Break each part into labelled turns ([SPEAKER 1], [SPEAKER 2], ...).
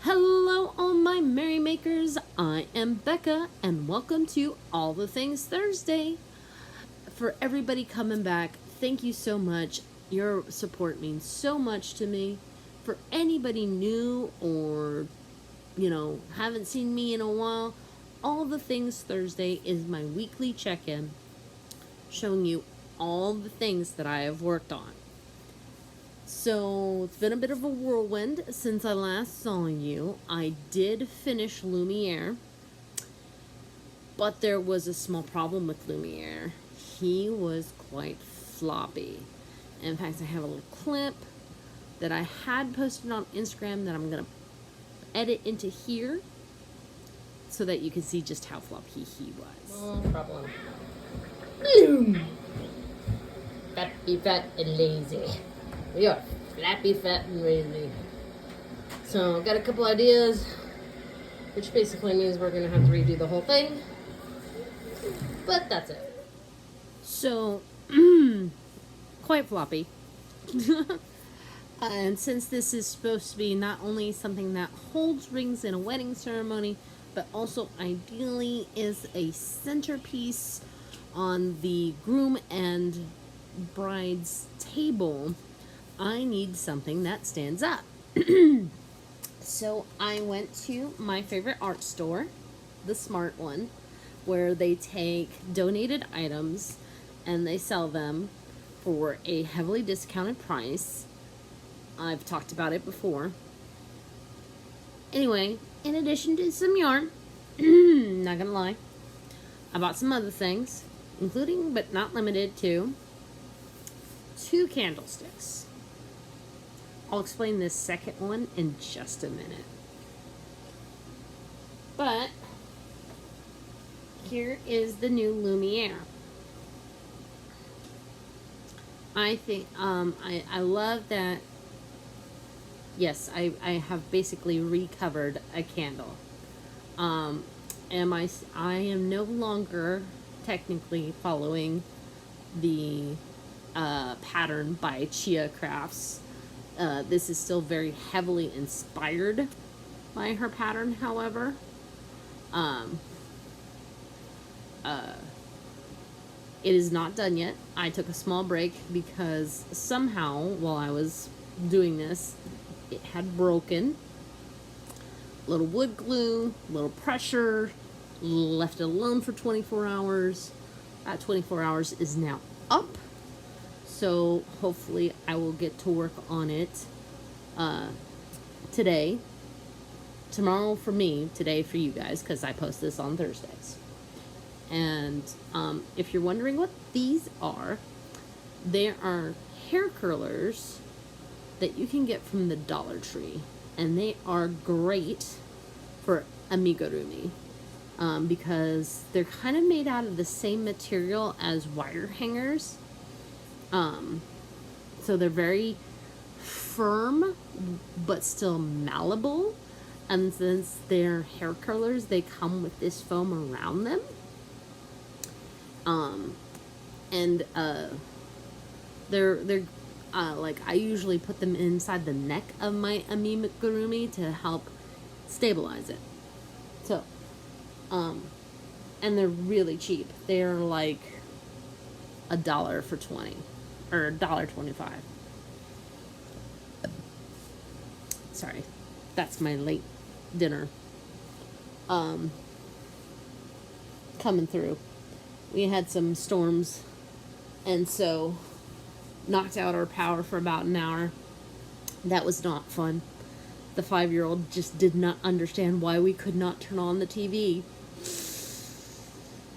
[SPEAKER 1] Hello, all my merrymakers. I am Becca, and welcome to All the Things Thursday. For everybody coming back, thank you so much. Your support means so much to me. For anybody new or, haven't seen me in a while, All the Things Thursday is my weekly check-in showing you all the things that I have worked on. So, it's been a bit of a whirlwind since I last saw you. I did finish Lumiere, but there was a small problem with Lumiere. He was quite floppy. In fact, I have a little clip that I had posted on Instagram that I'm going to edit into here so that you can see just how floppy he was.
[SPEAKER 2] No problem. Bloom! Flappy, fat, and lazy. We are flappy, fat, and lazy. So, I've got a couple ideas, which basically means we're going to have to redo the whole thing. But that's it.
[SPEAKER 1] So, quite floppy. And since this is supposed to be not only something that holds rings in a wedding ceremony, but also ideally is a centerpiece on the groom and bride's table, I need something that stands up. So I went to my favorite art store, the Smart one, where they take donated items and they sell them for a heavily discounted price. I've talked about it before. Anyway, in addition to some yarn, not gonna lie, I bought some other things, including but not limited to 2 candlesticks. I'll explain this second one in just a minute. But here is the new Lumiere. I think I love that. Yes, I have basically recovered a candle. I am no longer technically following the pattern by Chia Crafts. This is still very heavily inspired by her pattern, however. It is not done yet. I took a small break because somehow, while I was doing this, it had broken. Little wood glue, little pressure, left it alone for 24 hours. That 24 hours is now up. So hopefully I will get to work on it today. Tomorrow for me, today for you guys, because I post this on Thursdays. And if you're wondering what these are, they are hair curlers that you can get from the Dollar Tree. And they are great for amigurumi because they're kind of made out of the same material as wire hangers. So they're very firm, but still malleable. And since they're hair curlers, they come with this foam around them. They're like, I usually put them inside the neck of my amigurumi to help stabilize it. So, and they're really cheap. They're like $1 for 20. Or $1.25. Sorry, that's my late dinner coming through. We had some storms, and so knocked out our power for about an hour. That was not fun. The 5-year-old just did not understand why we could not turn on the TV.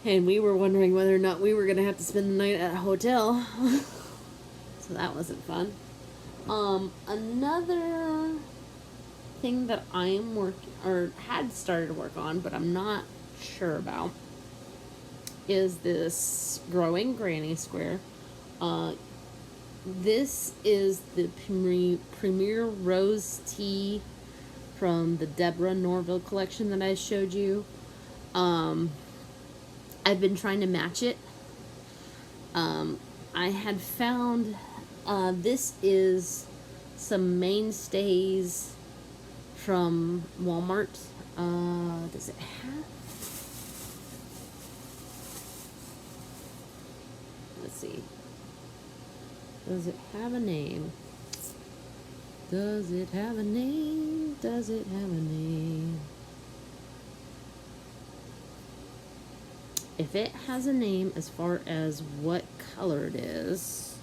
[SPEAKER 1] And we were wondering whether or not we were going to have to spend the night at a hotel. So that wasn't fun. Another thing that I am working, or had started to work on, but I'm not sure about, is this growing granny square. This is the Premier Rose Tea from the Deborah Norville collection that I showed you. I've been trying to match it. I had found this is some mainstays from Walmart. Does it have? Let's see. Does it have a name? Does it have a name? Does it have a name? If it has a name as far as what color it is.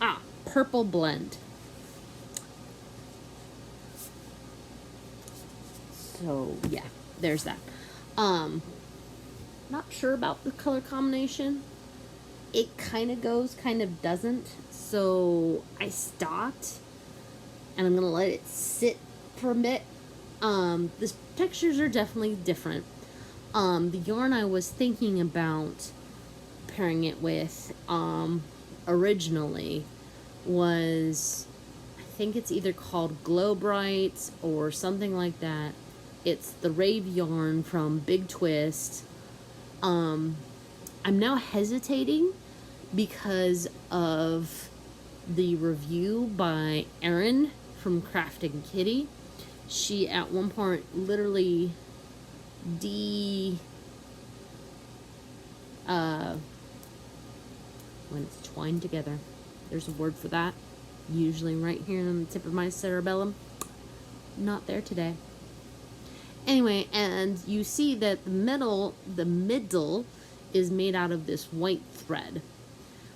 [SPEAKER 1] Ah, Purple Blend. So, yeah, there's that. Not sure about the color combination. It kind of goes, kind of doesn't. So, I stopped. And I'm going to let it sit for a bit. The textures are definitely different. The yarn I was thinking about pairing it with originally was, I think it's either called Glow Bright or something like that. It's the Rave yarn from Big Twist. I'm now hesitating because of the review by Erin from Crafting Kitty. She at one point literally when it's twined together, there's a word for that, usually right here on the tip of my cerebellum. Not there today. Anyway, and you see that the middle is made out of this white thread,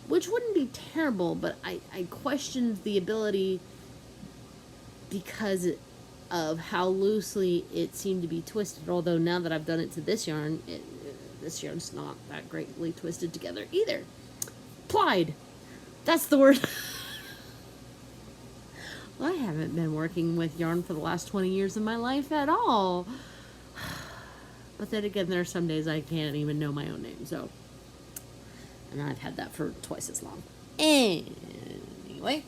[SPEAKER 1] which wouldn't be terrible, but I questioned the ability because of how loosely it seemed to be twisted. Although now that I've done it to this yarn, this yarn's not that greatly twisted together either. Plied. That's the word. I haven't been working with yarn for the last 20 years of my life at all. But then again, there are some days I can't even know my own name, so. And I've had that for twice as long. Anyway.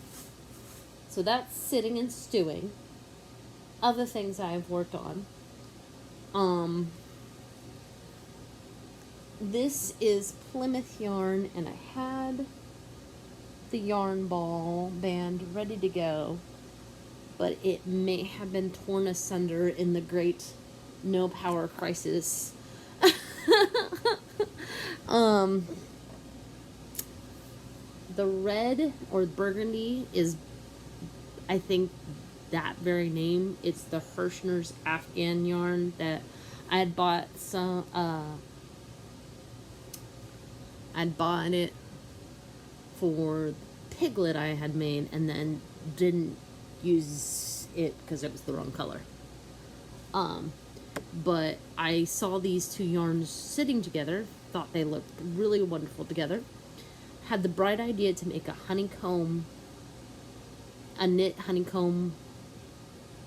[SPEAKER 1] So that's sitting and stewing. Other things I've worked on. This is Plymouth yarn, and I had the yarn ball band ready to go, but it may have been torn asunder in the great no power crisis. The red or burgundy is, I think, that very name. It's the Hirschner's Afghan yarn that I had bought some. I'd bought it for Piglet I had made, and then didn't use it because it was the wrong color. But I saw these two yarns sitting together, thought they looked really wonderful together. Had the bright idea to make a knit honeycomb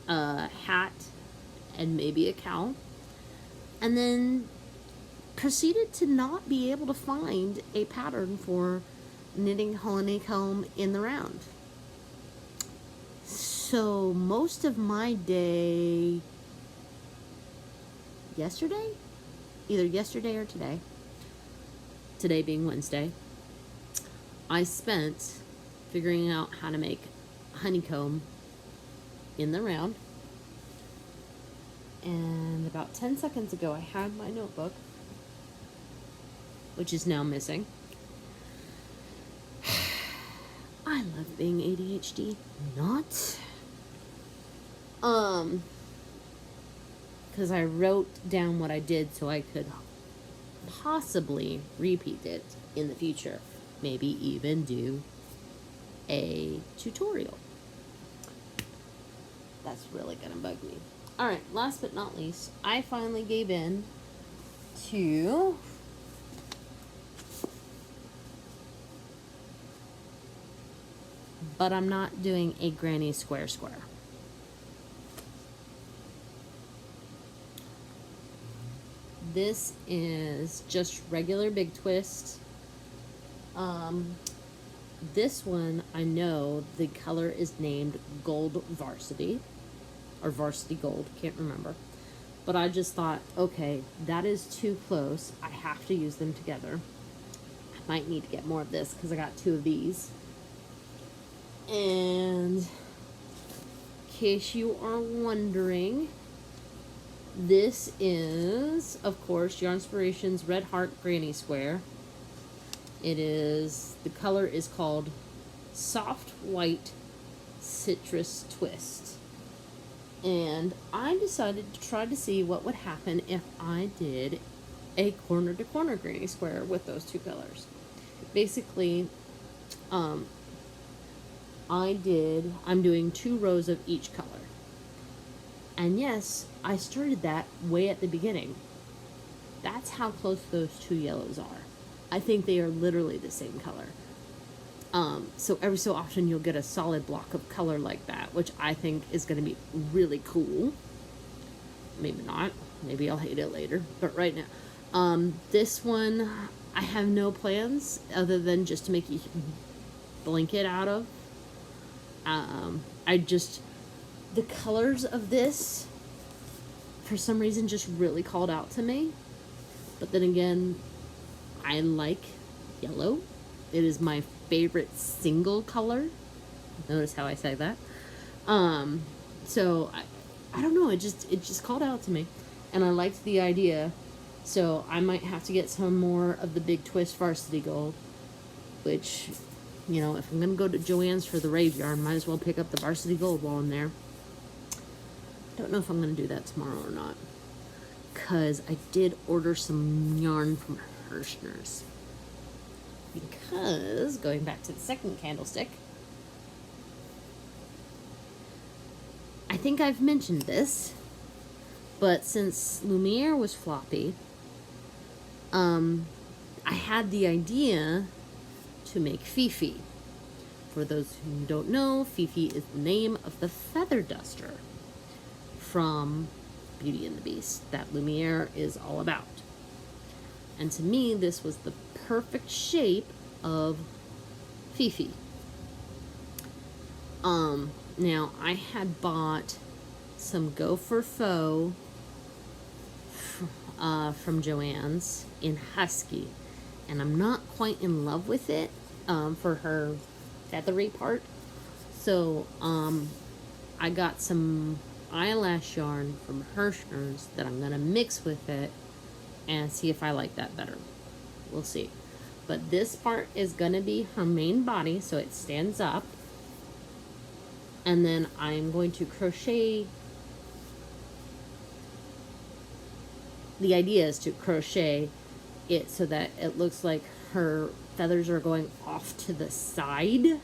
[SPEAKER 1] hat and maybe a cowl, and then proceeded to not be able to find a pattern for knitting honeycomb in the round. So most of my day yesterday, either yesterday or today being Wednesday, I spent figuring out how to make honeycomb in the round. And about 10 seconds ago, I had my notebook, which is now missing. I love being ADHD. Not. Because I wrote down what I did so I could possibly repeat it in the future. Maybe even do a tutorial. That's really gonna bug me. Alright, last but not least, I finally gave in to but I'm not doing a granny square. This is just regular Big Twist. This one, I know the color is named Gold Varsity, or Varsity Gold, can't remember. But I just thought, okay, that is too close. I have to use them together. I might need to get more of this because I got two of these. And case you are wondering, this is, of course, Yarn Inspirations Red Heart Granny Square. The color is called Soft White Citrus Twist. And I decided to try to see what would happen if I did a corner to corner granny square with those two colors. Basically, I'm doing 2 rows of each color. And yes, I started that way at the beginning. That's how close those 2 yellows are. I think they are literally the same color. So every so often you'll get a solid block of color like that, which I think is going to be really cool. Maybe not. Maybe I'll hate it later. But right now, this one, I have no plans other than just to make a blanket out of. The colors of this, for some reason, just really called out to me. But then again, I like yellow. It is my favorite single color. Notice how I say that. So I don't know. It just called out to me, and I liked the idea. So I might have to get some more of the Big Twist Varsity Gold, which, you know, if I'm gonna go to Joann's for the rave yarn, might as well pick up the Varsity Gold while I'm there. Don't know if I'm gonna do that tomorrow or not, because I did order some yarn from Hirschner's. Because, going back to the second candlestick, I think I've mentioned this, but since Lumiere was floppy, I had the idea to make Fifi. For those who don't know, Fifi is the name of the feather duster from Beauty and the Beast that Lumiere is all about. And to me, this was the perfect shape of Fifi. Now I had bought some Gopher Faux from Joann's in Husky, and I'm not quite in love with it for her feathery part. So I got some eyelash yarn from Hirschner's that I'm gonna mix with it and see if I like that better. We'll see. But this part is gonna be her main body, so it stands up. And then I'm going to crochet. The idea is to crochet it so that it looks like her feathers are going off to the side.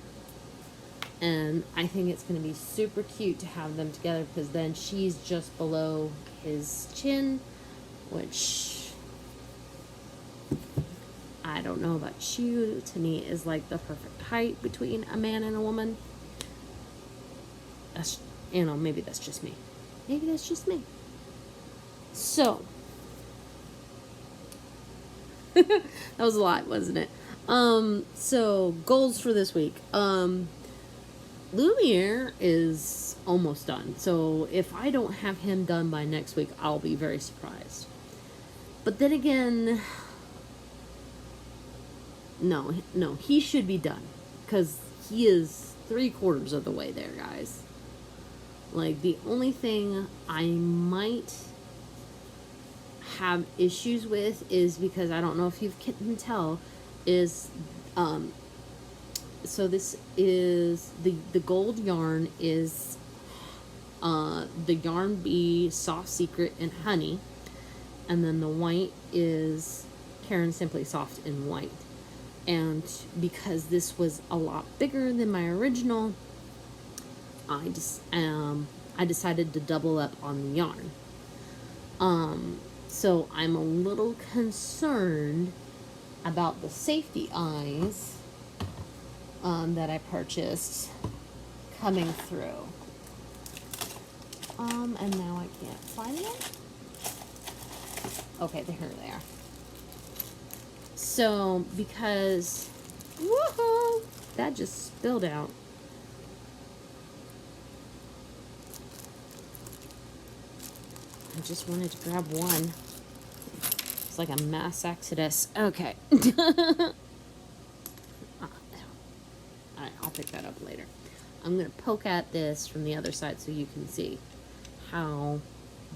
[SPEAKER 1] And I think it's going to be super cute to have them together, because then she's just below his chin, which I don't know about you, to me is like the perfect height between a man and a woman. That's, you know, maybe that's just me. Maybe that's just me. So, that was a lot, wasn't it? So, goals for this week. Lumiere is almost done. So, if I don't have him done by next week, I'll be very surprised. But then again, no, he should be done, because he is 3/4 of the way there, guys. Like, the only thing I might have issues with is, because I don't know if you can tell, is so this is the gold yarn is the Yarn Bee Soft Secret and Honey, and then the white is Karen Simply Soft and White. And because this was a lot bigger than my original, I decided to double up on the yarn. So I'm a little concerned about the safety eyes that I purchased coming through. And now I can't find them. Okay, here they are. So, because, woohoo, that just spilled out. I just wanted to grab one. It's like a mass exodus. Okay. Alright, I'll pick that up later. I'm I'm going to poke at this from the other side so you can see how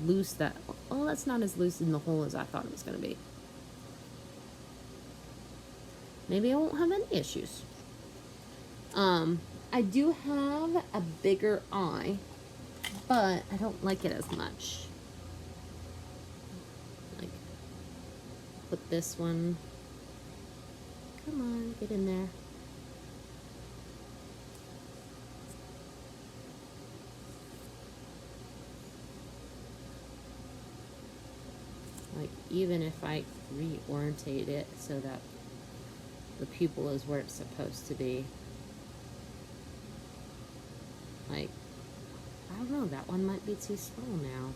[SPEAKER 1] loose that... Oh, that's not as loose in the hole as I thought it was going to be. Maybe I won't have any issues. I do have a bigger eye, but I don't like it as much. Like, put this one... Come on, get in there. Like, even if I reorientate it so that the pupil is where it's supposed to be. Like, I don't know, that one might be too small now.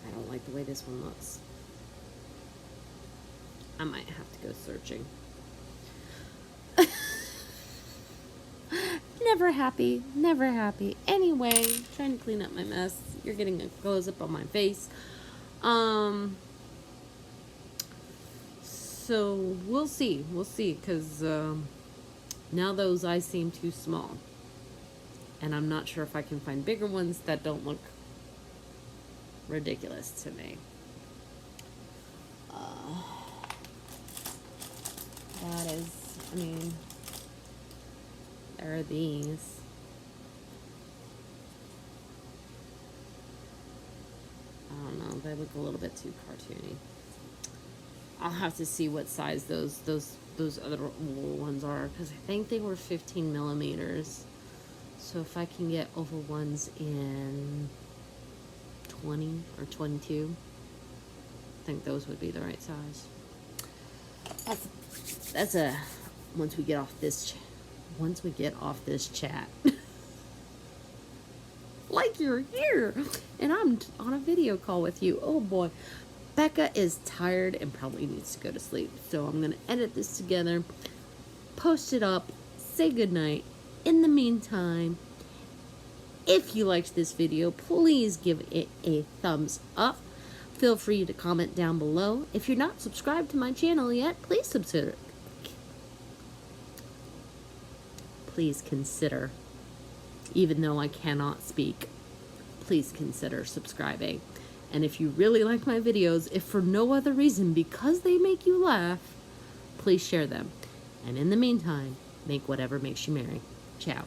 [SPEAKER 1] I don't like the way this one looks. I might have to go searching. Never happy, never happy. Anyway, trying to clean up my mess. You're getting a close-up on my face. So we'll see, because now those eyes seem too small. And I'm not sure if I can find bigger ones that don't look ridiculous to me. That is, I mean, there are these. I don't know, they look a little bit too cartoony. I'll have to see what size those other wool ones are, because I think they were 15 millimeters. So if I can get oval ones in 20 or 22, I think those would be the right size. That's a once we get off this chat. Like you're here and I'm on a video call with you. Oh boy, Becca is tired and probably needs to go to sleep, so I'm gonna edit this together, post it up, say goodnight. In the meantime, if you liked this video, please give it a thumbs up. Feel free to comment down below. If you're not subscribed to my channel yet, please consider, even though I cannot speak, please consider subscribing. And if you really like my videos, if for no other reason, because they make you laugh, please share them. And in the meantime, make whatever makes you merry. Ciao.